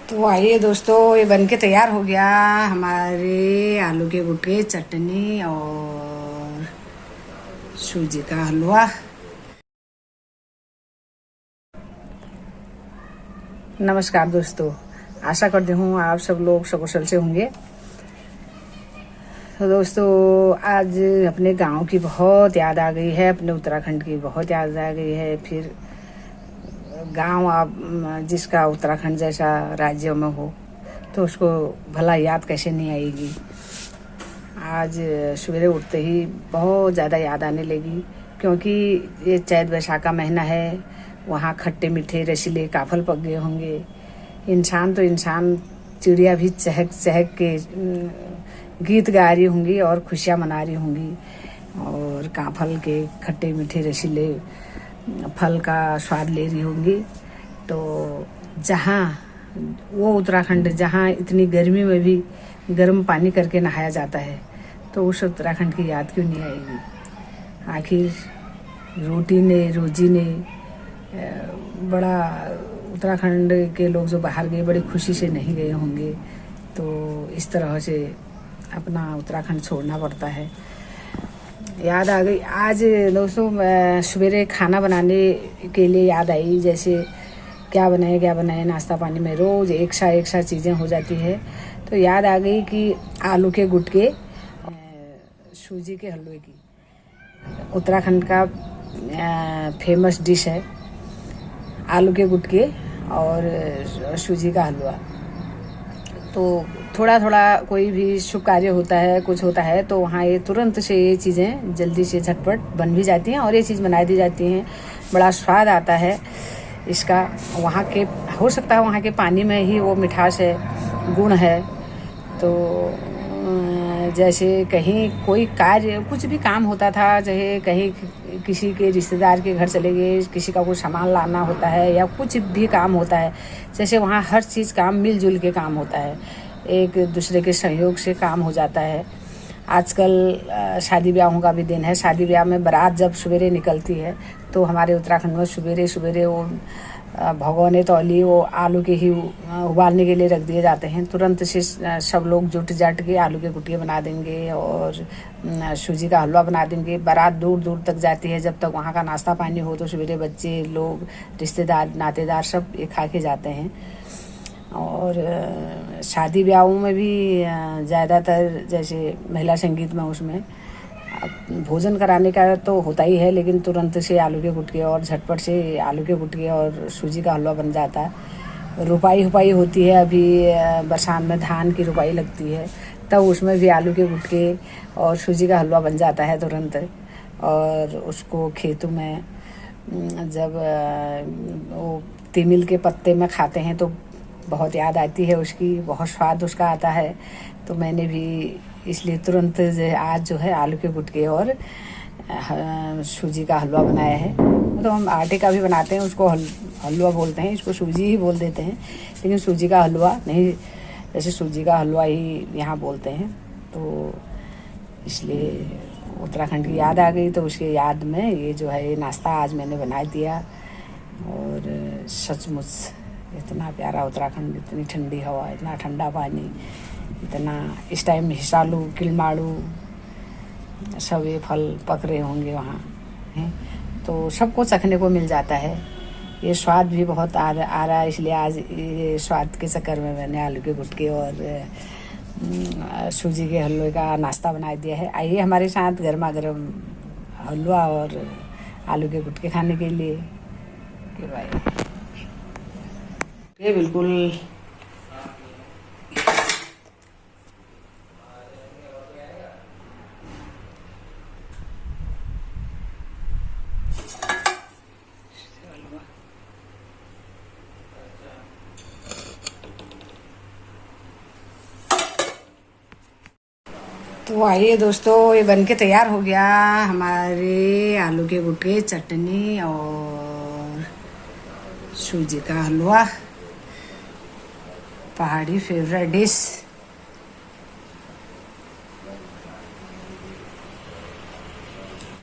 तो आइए दोस्तों, ये बनके तैयार हो गया हमारे आलू के गुटके, चटनी और सूजी का हलवा। नमस्कार दोस्तों, आशा करती हूँ आप सब लोग सकुशल से होंगे। तो दोस्तों, आज अपने गांव की बहुत याद आ गई है, अपने उत्तराखंड की बहुत याद आ गई है। फिर गांव आप जिसका उत्तराखंड जैसा राज्य में हो तो उसको भला याद कैसे नहीं आएगी। आज सवेरे उठते ही बहुत ज़्यादा याद आने लगी, क्योंकि ये चैत वैशाख का महीना है। वहाँ खट्टे मीठे रसीले काफल पक गए होंगे। इंसान, चिड़िया भी चहक चहक के गीत गा रही होंगी और खुशियाँ मना रही होंगी, और काफल के खट्टे मीठे रसीले फल का स्वाद ले रही होंगी। तो जहाँ वो उत्तराखंड जहाँ इतनी गर्मी में भी गर्म पानी करके नहाया जाता है, तो उस उत्तराखंड की याद क्यों नहीं आएगी। आखिर रोजी ने बड़ा उत्तराखंड के लोग जो बाहर गए बड़ी खुशी से नहीं गए होंगे, तो इस तरह से अपना उत्तराखंड छोड़ना पड़ता है। याद आ गई आज दोस्तों, सवेरे खाना बनाने के लिए याद आई, जैसे क्या बनाए नाश्ता पानी में रोज़ एक सा चीज़ें हो जाती है। तो याद आ गई कि आलू के गुटके, सूजी के हलवे की। उत्तराखंड का फेमस डिश है आलू के गुटके और सूजी का हलवा। तो थोड़ा कोई भी शुभ कार्य होता है, कुछ होता है, तो वहाँ ये तुरंत से ये चीज़ें जल्दी से झटपट बन भी जाती हैं और ये चीज़ बना दी जाती हैं। बड़ा स्वाद आता है इसका। वहाँ के हो सकता है वहाँ के पानी में ही वो मिठास है, गुण है। तो जैसे कहीं कोई कार्य, कुछ भी काम होता था, चाहे कहीं किसी के रिश्तेदार के घर चले गए, किसी का कोई सामान लाना होता है या कुछ भी काम होता है, जैसे वहाँ हर चीज़ काम मिलजुल के काम होता है, एक दूसरे के सहयोग से काम हो जाता है। आजकल शादी ब्याहों का भी दिन है। शादी ब्याह में बारात जब सवेरे निकलती है, तो हमारे उत्तराखंड में सवेरे वो भगोने तौली वो आलू के ही उबालने के लिए रख दिए जाते हैं। तुरंत से सब लोग जुट जाट के आलू के गुटिया बना देंगे और सूजी का हलवा बना देंगे। बारात दूर दूर तक जाती है, जब तक वहाँ का नाश्ता पानी हो तो सवेरे बच्चे लोग, रिश्तेदार, नातेदार सब ये खा के जाते हैं। और शादी ब्याहों में भी ज़्यादातर जैसे महिला संगीत में उसमें भोजन कराने का तो होता ही है, लेकिन तुरंत से आलू के गुटके और झटपट से आलू के गुटके और सूजी का हलवा बन जाता है। रुपाई होती है, अभी बरसात में धान की रुपाई लगती है, तब उसमें भी आलू के गुटके और सूजी का हलवा बन जाता है तुरंत। और उसको खेतों में जब वो तिमिल के पत्ते में खाते हैं तो बहुत याद आती है उसकी, बहुत स्वाद उसका आता है। तो मैंने भी इसलिए तुरंत आज जो है आलू के गुटके और सूजी का हलवा बनाया है। तो हम आटे का भी बनाते हैं, उसको हलवा बोलते हैं, इसको सूजी ही बोल देते हैं, लेकिन सूजी का हलवा नहीं, जैसे सूजी का हलवा ही यहाँ बोलते हैं। तो इसलिए उत्तराखंड की याद आ गई, तो उसके याद में ये जो है ये नाश्ता आज मैंने बना दिया। और सचमुच इतना प्यारा उत्तराखंड, इतनी ठंडी हवा, इतना ठंडा पानी, इतना इस टाइम में हिसालू, किलमाड़ू सब ये फल पक रहे होंगे वहाँ हैं, तो सबको चखने को मिल जाता है। ये स्वाद भी बहुत आ रहा है, इसलिए आज ये स्वाद के चक्कर में मैंने आलू के गुटके और सूजी के हलवे का नाश्ता बना दिया है। आइए हमारे साथ गर्मा गर्म हलवा और आलू के गुटके खाने के लिए। भाई ये बिल्कुल तो आइए दोस्तों, ये बनके तैयार हो गया हमारे आलू के गुटके, चटनी और सूजी का हलवा, पहाड़ी फेवरेट डिश।